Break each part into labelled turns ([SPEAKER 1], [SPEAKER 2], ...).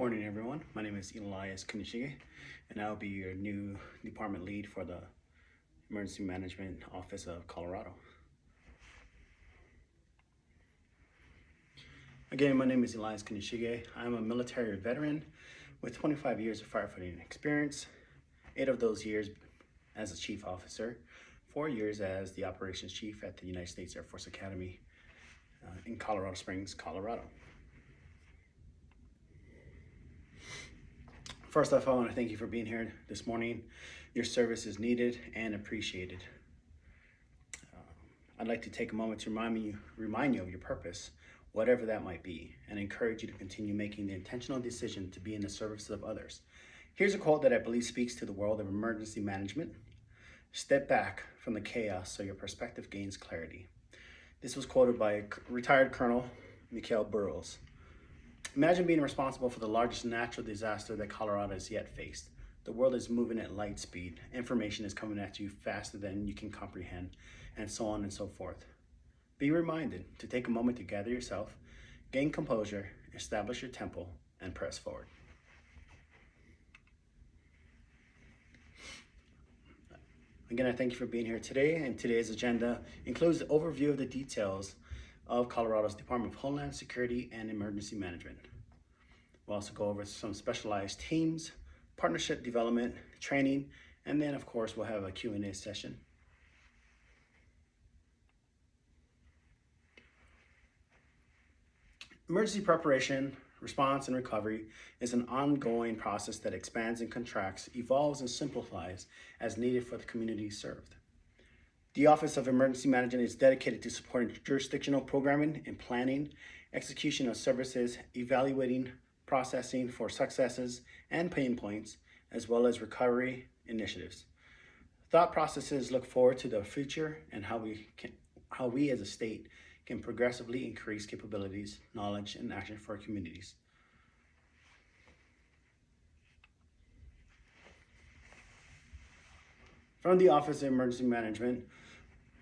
[SPEAKER 1] morning, everyone. My name is Elias Kunishige, and I'll be your new department lead for the Emergency Management Office of Colorado. Again, my name is Elias Kunishige. I'm a military veteran with 25 years of firefighting experience, 8 of those years as a chief officer, 4 years as the operations chief at the United States Air Force Academy in Colorado Springs, Colorado. First off, I want to thank you for being here this morning. Your service is needed and appreciated. I'd like to take a moment to remind you of your purpose, whatever that might be, and encourage you to continue making the intentional decision to be in the service of others. Here's a quote that I believe speaks to the world of emergency management. Step back from the chaos so your perspective gains clarity. This was quoted by retired Colonel Mikhail Burrows. Imagine being responsible for the largest natural disaster that Colorado has yet faced. The world is moving at light speed. Information is coming at you faster than you can comprehend, and so on and so forth. Be reminded to take a moment to gather yourself, gain composure, establish your tempo, and press forward. Again, I thank you for being here today, and today's agenda includes the overview of the details of Colorado's Department of Homeland Security and Emergency Management. We'll also go over some specialized teams, partnership development, training, and then of course we'll have a Q&A session. Emergency preparation, response, and recovery is an ongoing process that expands and contracts, evolves and simplifies as needed for the community served. The Office of Emergency Management is dedicated to supporting jurisdictional programming and planning, execution of services, evaluating, processing for successes and pain points, as well as recovery initiatives. Thought processes look forward to the future and how we as a state can progressively increase capabilities, knowledge, and action for our communities. From the Office of Emergency Management,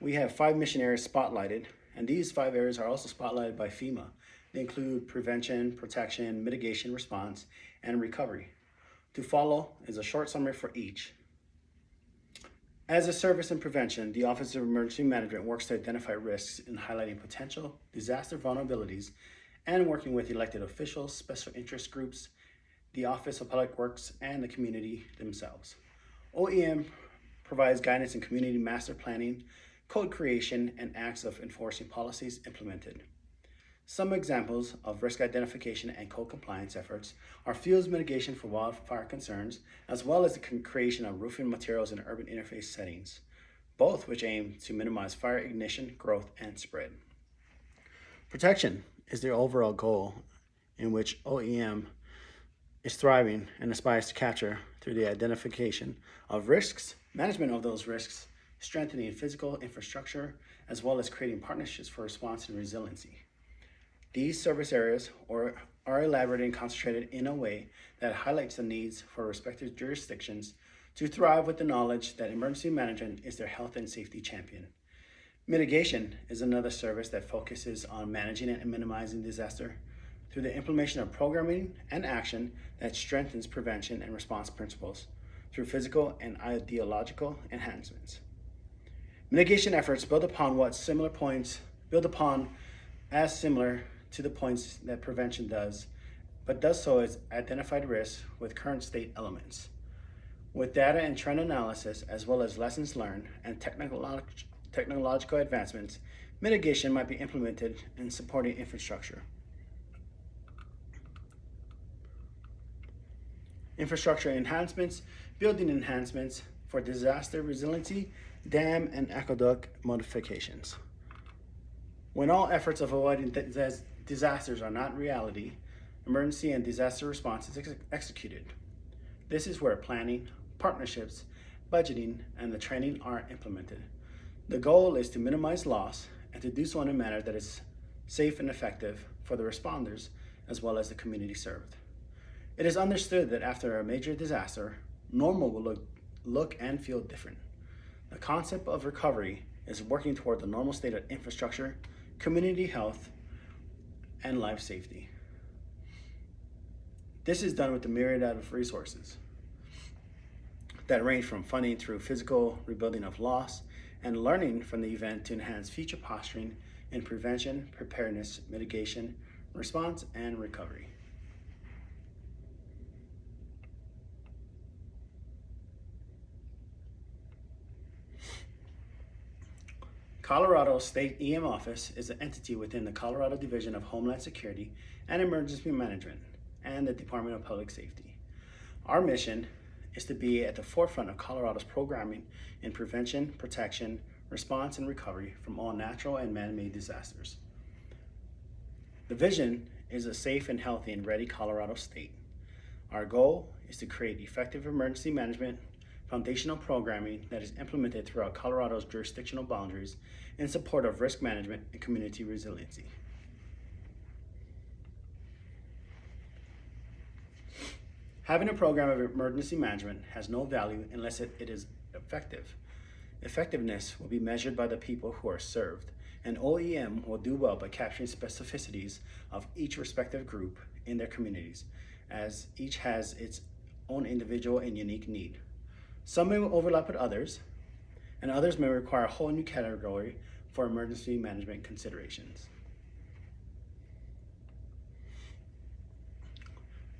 [SPEAKER 1] we have 5 mission areas spotlighted, and these 5 areas are also spotlighted by FEMA. They include prevention, protection, mitigation, response, and recovery. To follow is a short summary for each. As a service in prevention, the Office of Emergency Management works to identify risks in highlighting potential disaster vulnerabilities and working with elected officials, special interest groups, the Office of Public Works, and the community themselves. OEM provides guidance in community master planning, code creation, and acts of enforcing policies implemented. Some examples of risk identification and code compliance efforts are fuels mitigation for wildfire concerns, as well as the creation of roofing materials in urban interface settings, both which aim to minimize fire ignition, growth, and spread. Protection is the overall goal in which OEM is thriving and aspires to capture through the identification of risks, management of those risks, strengthening physical infrastructure, as well as creating partnerships for response and resiliency. These service areas are elaborated and concentrated in a way that highlights the needs for respective jurisdictions to thrive with the knowledge that emergency management is their health and safety champion. Mitigation is another service that focuses on managing and minimizing disaster through the implementation of programming and action that strengthens prevention and response principles through physical and ideological enhancements. Mitigation efforts build upon as similar to the points that prevention does, but does so as identified risks with current state elements. With data and trend analysis, as well as lessons learned and technological advancements, mitigation might be implemented in supporting infrastructure. Infrastructure enhancements, building enhancements for disaster resiliency, dam and aqueduct modifications. When all efforts of avoiding disasters are not reality, emergency and disaster response is executed. This is where planning, partnerships, budgeting, and the training are implemented. The goal is to minimize loss and to do so in a manner that is safe and effective for the responders as well as the community served. It is understood that after a major disaster, normal will look and feel different. The concept of recovery is working toward the normal state of infrastructure, community health, and life safety. This is done with a myriad of resources that range from funding through physical rebuilding of loss and learning from the event to enhance future posturing in prevention, preparedness, mitigation, response, and recovery. Colorado State EM Office is an entity within the Colorado Division of Homeland Security and Emergency Management and the Department of Public Safety. Our mission is to be at the forefront of Colorado's programming in prevention, protection, response, and recovery from all natural and man-made disasters. The vision is a safe and healthy and ready Colorado state. Our goal is to create effective emergency management foundational programming that is implemented throughout Colorado's jurisdictional boundaries in support of risk management and community resiliency. Having a program of emergency management has no value unless it is effective. Effectiveness will be measured by the people who are served, and OEM will do well by capturing specificities of each respective group in their communities, as each has its own individual and unique need. Some may overlap with others, and others may require a whole new category for emergency management considerations.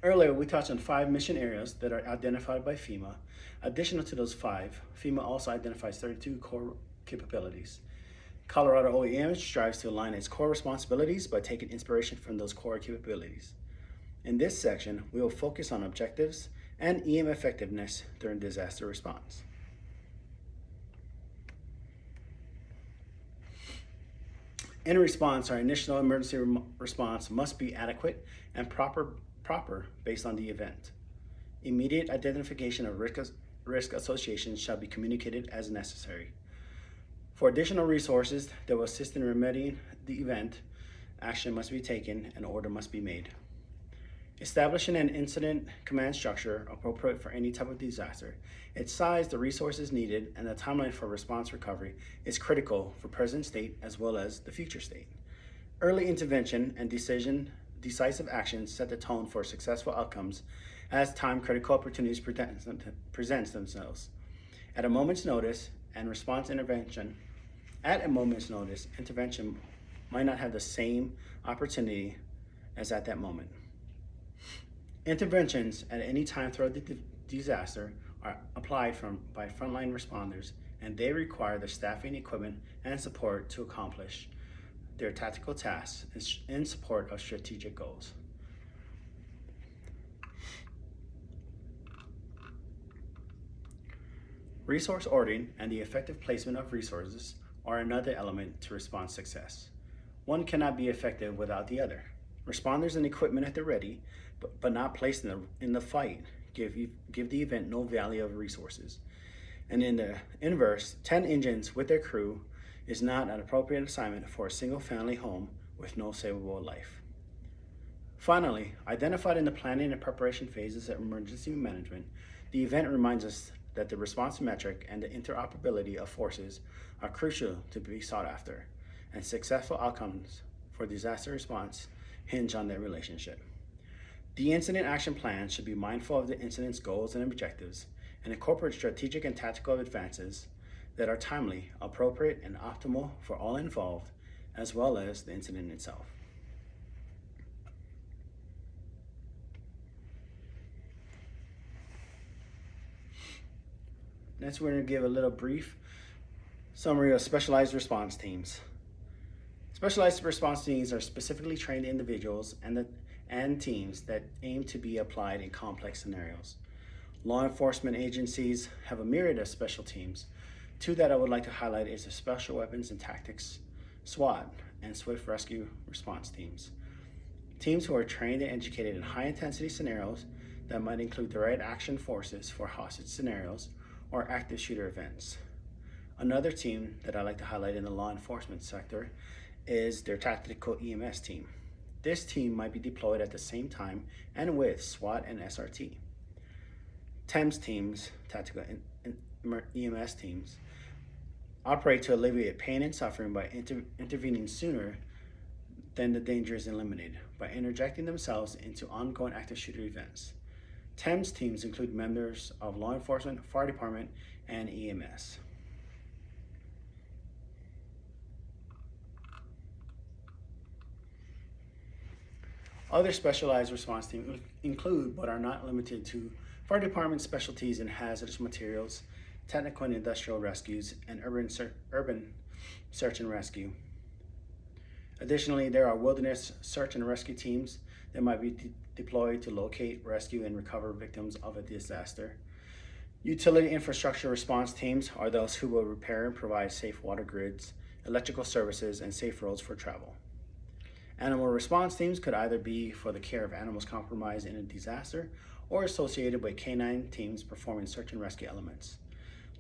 [SPEAKER 1] Earlier, we touched on 5 mission areas that are identified by FEMA. Additional to those 5, FEMA also identifies 32 core capabilities. Colorado OEM strives to align its core responsibilities by taking inspiration from those core capabilities. In this section, we will focus on objectives and EM effectiveness during disaster response. In response, our initial emergency response must be adequate and proper based on the event. Immediate identification of risk associations shall be communicated as necessary. For additional resources that will assist in remedying the event, action must be taken and order must be made. Establishing an incident command structure appropriate for any type of disaster, its size, the resources needed, and the timeline for response recovery is critical for present state as well as the future state. Early intervention and decisive actions set the tone for successful outcomes as time-critical opportunities presents themselves. At a moment's notice, intervention might not have the same opportunity as at that moment. Interventions at any time throughout the disaster are applied by frontline responders, and they require the staffing, equipment, and support to accomplish their tactical tasks in support of strategic goals. Resource ordering and the effective placement of resources are another element to response success. One cannot be effective without the other. Responders and equipment at the ready, but not placed in the fight, give the event no value of resources. And in the inverse, 10 engines with their crew is not an appropriate assignment for a single family home with no savable life. Finally, identified in the planning and preparation phases of emergency management, the event reminds us that the response metric and the interoperability of forces are crucial to be sought after, and successful outcomes for disaster response hinge on their relationship. The incident action plan should be mindful of the incident's goals and objectives and incorporate strategic and tactical advances that are timely, appropriate, and optimal for all involved, as well as the incident itself. Next, we're going to give a little brief summary of specialized response teams. Specialized response teams are specifically trained individuals and teams that aim to be applied in complex scenarios. Law enforcement agencies have a myriad of special teams. 2 that I would like to highlight is the Special Weapons and Tactics, SWAT, and Swift Rescue Response teams. Teams who are trained and educated in high-intensity scenarios that might include direct action forces for hostage scenarios or active shooter events. Another team that I like to highlight in the law enforcement sector is their Tactical EMS team. This team might be deployed at the same time and with SWAT and SRT. TEMS teams, Tactical EMS teams, operate to alleviate pain and suffering by intervening sooner then the danger is eliminated by interjecting themselves into ongoing active shooter events. TEMS teams include members of law enforcement, fire department, and EMS. Other specialized response teams include, but are not limited to, fire department specialties in hazardous materials, technical and industrial rescues, and urban search and rescue. Additionally, there are wilderness search and rescue teams that might be deployed to locate, rescue, and recover victims of a disaster. Utility infrastructure response teams are those who will repair and provide safe water grids, electrical services, and safe roads for travel. Animal response teams could either be for the care of animals compromised in a disaster or associated with canine teams performing search and rescue elements.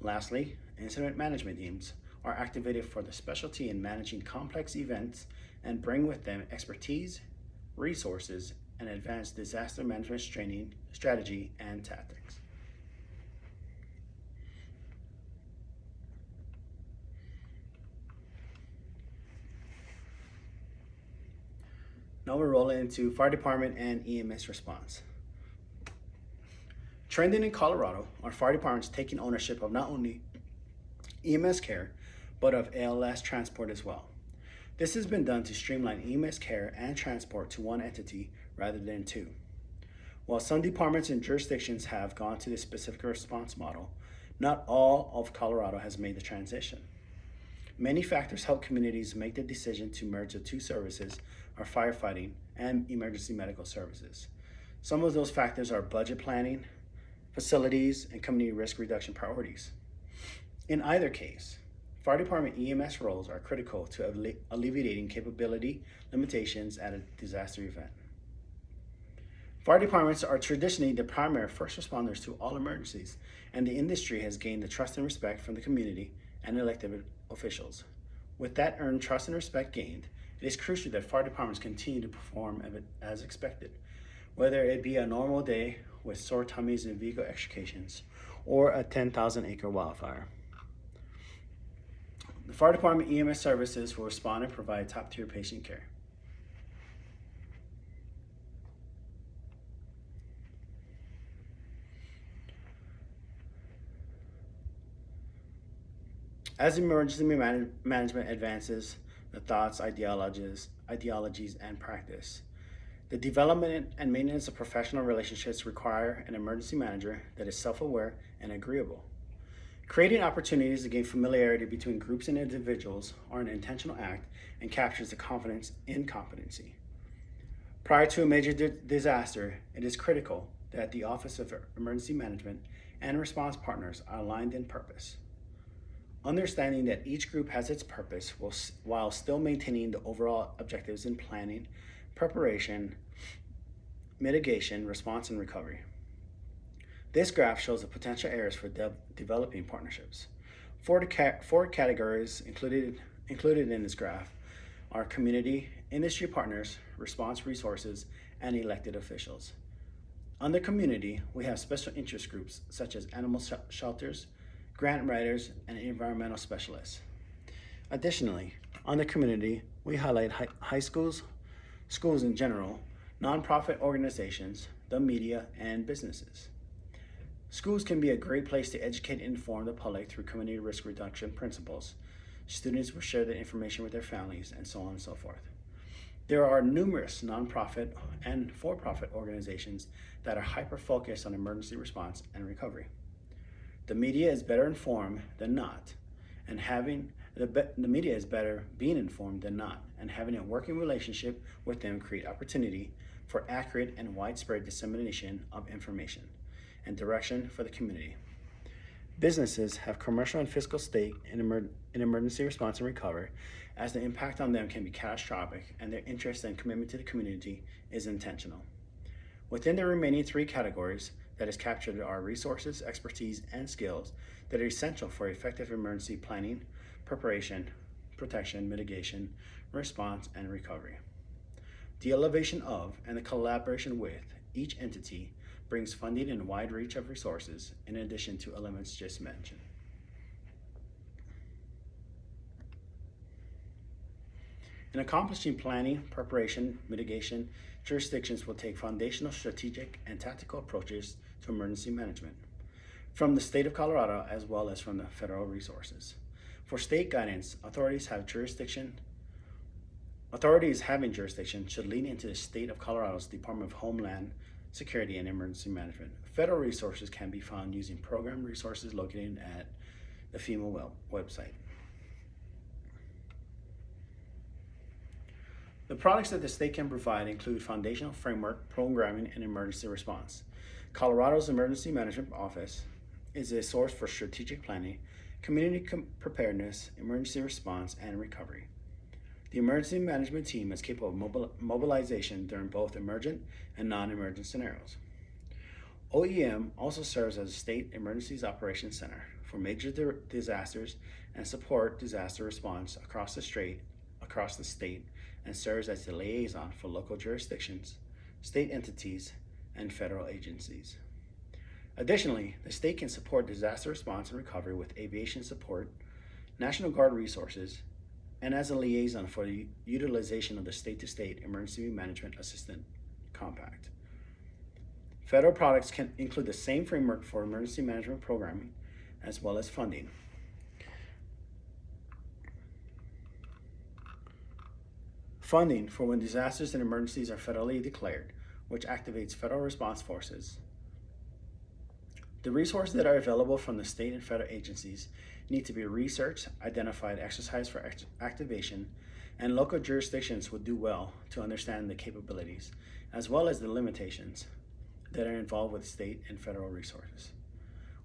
[SPEAKER 1] Lastly, incident management teams are activated for the specialty in managing complex events and bring with them expertise, resources, and advanced disaster management training, strategy, and tactics. Now we're rolling into fire department and EMS response. Trending in Colorado are fire departments taking ownership of not only EMS care, but of ALS transport as well. This has been done to streamline EMS care and transport to one entity rather than two. While some departments and jurisdictions have gone to this specific response model, not all of Colorado has made the transition. Many factors help communities make the decision to merge the two services, are firefighting and emergency medical services. Some of those factors are budget planning, facilities, and community risk reduction priorities. In either case, fire department EMS roles are critical to alleviating capability limitations at a disaster event. Fire departments are traditionally the primary first responders to all emergencies, and the industry has gained the trust and respect from the community and elected officials. With that earned trust and respect gained, it is crucial that fire departments continue to perform as expected, whether it be a normal day with sore tummies and vehicle extrications, or a 10,000-acre wildfire. The fire department EMS services will respond and provide top-tier patient care. As emergency management advances, the thoughts, ideologies, and practice, the development and maintenance of professional relationships require an emergency manager that is self-aware and agreeable. Creating opportunities to gain familiarity between groups and individuals are an intentional act and captures the confidence in competency. Prior to a major disaster, it is critical that the Office of Emergency Management and response partners are aligned in purpose. Understanding that each group has its purpose while still maintaining the overall objectives in planning, preparation, mitigation, response, and recovery. This graph shows the potential areas for developing partnerships. Four categories included in this graph are community, industry partners, response resources, and elected officials. Under community, we have special interest groups such as animal shelters, grant writers, and environmental specialists. Additionally, on the community, we highlight high schools, schools in general, nonprofit organizations, the media, and businesses. Schools can be a great place to educate and inform the public through community risk reduction principles. Students will share the information with their families, and so on and so forth. There are numerous nonprofit and for-profit organizations that are hyper-focused on emergency response and recovery. The media is better informed than not, and having the media is better being informed than not, and having a working relationship with them create opportunity for accurate and widespread dissemination of information and direction for the community. Businesses have commercial and fiscal stake in emergency response and recovery, as the impact on them can be catastrophic, and their interest and commitment to the community is intentional. Within the remaining three categories that is captured are resources, expertise, and skills that are essential for effective emergency planning, preparation, protection, mitigation, response, and recovery. The elevation of and the collaboration with each entity brings funding and wide reach of resources in addition to elements just mentioned. In accomplishing planning, preparation, mitigation, jurisdictions will take foundational strategic and tactical approaches to emergency management from the state of Colorado as well as from the federal resources. For state guidance, authorities having jurisdiction should lean into the state of Colorado's Department of Homeland Security and Emergency Management. Federal resources can be found using program resources located at the FEMA website. The products that the state can provide include foundational framework, programming, and emergency response. Colorado's Emergency Management Office is a source for strategic planning, community preparedness, emergency response, and recovery. The emergency management team is capable of mobilization during both emergent and non-emergent scenarios. OEM also serves as a state emergencies operations center for major disasters and support disaster response across the state, and serves as the liaison for local jurisdictions, state entities, and federal agencies. Additionally, the state can support disaster response and recovery with aviation support, National Guard resources, and as a liaison for the utilization of the state-to-state Emergency Management Assistance Compact. Federal products can include the same framework for emergency management programming as well as funding. Funding for when disasters and emergencies are federally declared, which activates federal response forces. The resources that are available from the state and federal agencies need to be researched, identified, exercised for activation, and local jurisdictions would do well to understand the capabilities, as well as the limitations that are involved with state and federal resources.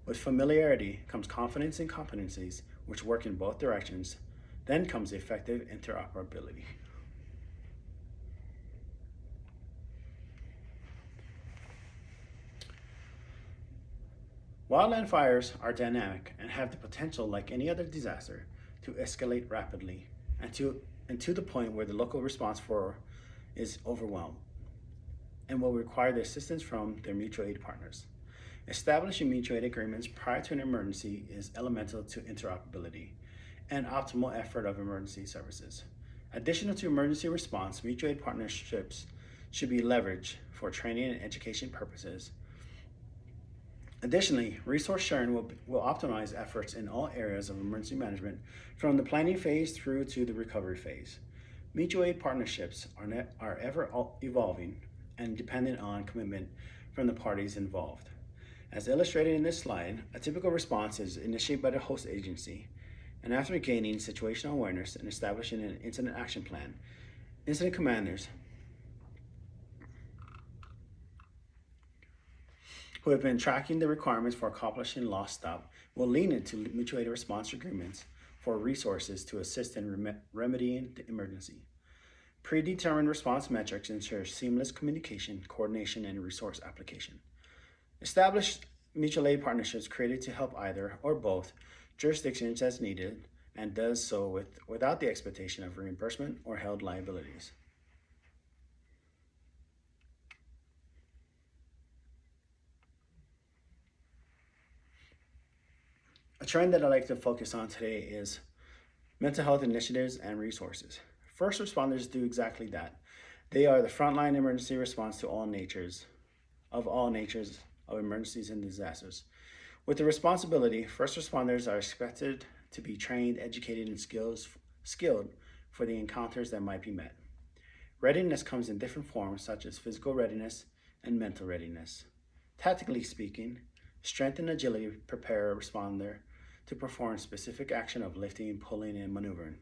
[SPEAKER 1] With familiarity comes confidence and competencies which work in both directions, then comes effective interoperability. Wildland fires are dynamic and have the potential, like any other disaster, to escalate rapidly and to the point where the local response force is overwhelmed and will require the assistance from their mutual aid partners. Establishing mutual aid agreements prior to an emergency is elemental to interoperability and optimal effort of emergency services. Additional to emergency response, mutual aid partnerships should be leveraged for training and education purposes. Additionally, resource sharing will optimize efforts in all areas of emergency management from the planning phase through to the recovery phase. Mutual aid partnerships are ever evolving and dependent on commitment from the parties involved. As illustrated in this slide, a typical response is initiated by the host agency, and after gaining situational awareness and establishing an incident action plan, incident commanders who have been tracking the requirements for accomplishing loss stop will lean into mutual aid response agreements for resources to assist in remedying the emergency. Predetermined response metrics ensure seamless communication, coordination, and resource application. Established mutual aid partnerships created to help either or both jurisdictions as needed and does so without the expectation of reimbursement or held liabilities. A trend that I'd like to focus on today is mental health initiatives and resources. First responders do exactly that. They are the frontline emergency response to all natures of emergencies and disasters. With the responsibility, first responders are expected to be trained, educated, and skilled for the encounters that might be met. Readiness comes in different forms such as physical readiness and mental readiness. Tactically speaking, strength and agility prepare a responder to perform specific action of lifting, pulling, and maneuvering,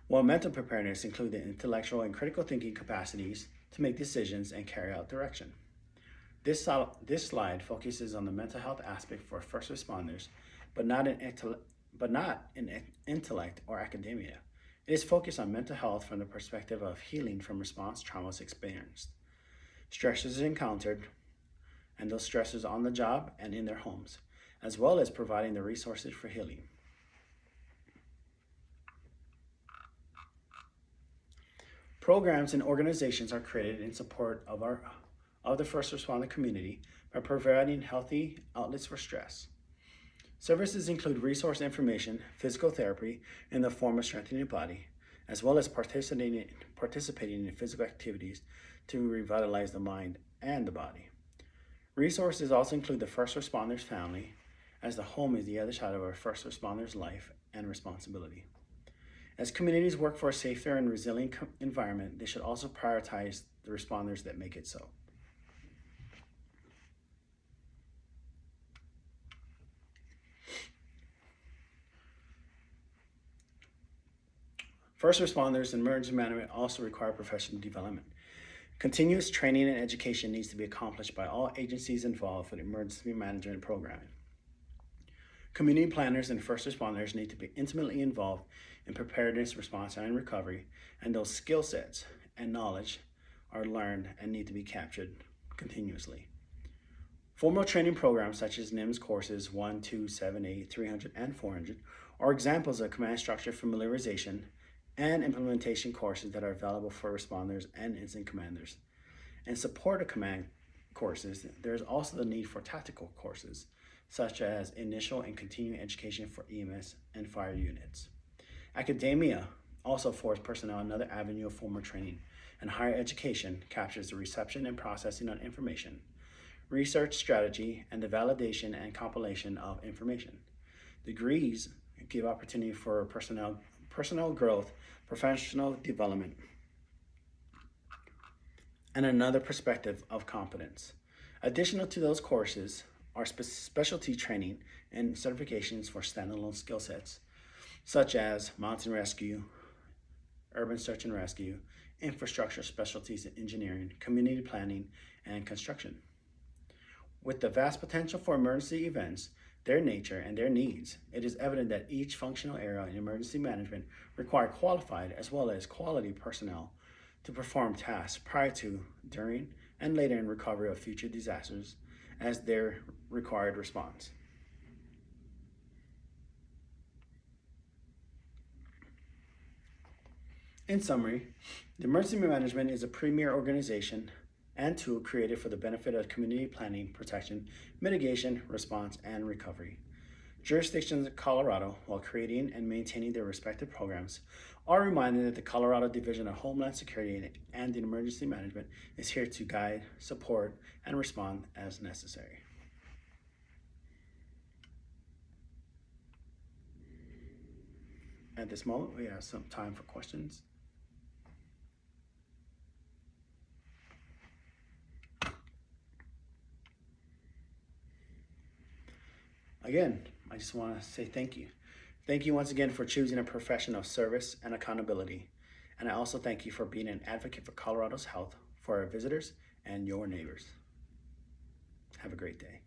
[SPEAKER 1] while mental preparedness includes the intellectual and critical thinking capacities to make decisions and carry out direction. This slide focuses on the mental health aspect for first responders, but not in intellect or academia. It is focused on mental health from the perspective of healing from response traumas experienced, stresses encountered, and those stresses on the job and in their homes, as well as providing the resources for healing. Programs and organizations are created in support of the first responder community by providing healthy outlets for stress. Services include resource information, physical therapy in the form of strengthening the body, as well as participating in physical activities to revitalize the mind and the body. Resources also include the first responders family, as the home is the other side of our first responders' life and responsibility. As communities work for a safer and resilient environment, they should also prioritize the responders that make it so. First responders and emergency management also require professional development. Continuous training and education needs to be accomplished by all agencies involved with emergency management programming. Community planners and first responders need to be intimately involved in preparedness, response, and recovery, and those skill sets and knowledge are learned and need to be captured continuously. Formal training programs such as NIMS courses 1, 2, 7, 8, 300, and 400 are examples of command structure familiarization and implementation courses that are available for responders and incident commanders. In support of command courses, there is also the need for tactical courses, such as initial and continuing education for EMS and fire units. Academia also affords personnel another avenue of formal training, and higher education captures the reception and processing of information, research strategy, and the validation and compilation of information. Degrees give opportunity for personal growth, professional development, and another perspective of competence. Additional to those courses are specialty training and certifications for standalone skill sets, such as mountain rescue, urban search and rescue, infrastructure specialties in engineering, community planning, and construction. With the vast potential for emergency events, their nature, and their needs, it is evident that each functional area in emergency management require qualified as well as quality personnel to perform tasks prior to, during, and later in recovery of future disasters as their required response. In summary, the emergency management is a premier organization and tool created for the benefit of community planning, protection, mitigation, response, and recovery. Jurisdictions in Colorado, while creating and maintaining their respective programs, are reminded that the Colorado Division of Homeland Security and Emergency Management is here to guide, support, and respond as necessary. At this moment, we have some time for questions. Again, I just want to say thank you. Thank you once again for choosing a profession of service and accountability. And I also thank you for being an advocate for Colorado's health, for our visitors and your neighbors. Have a great day.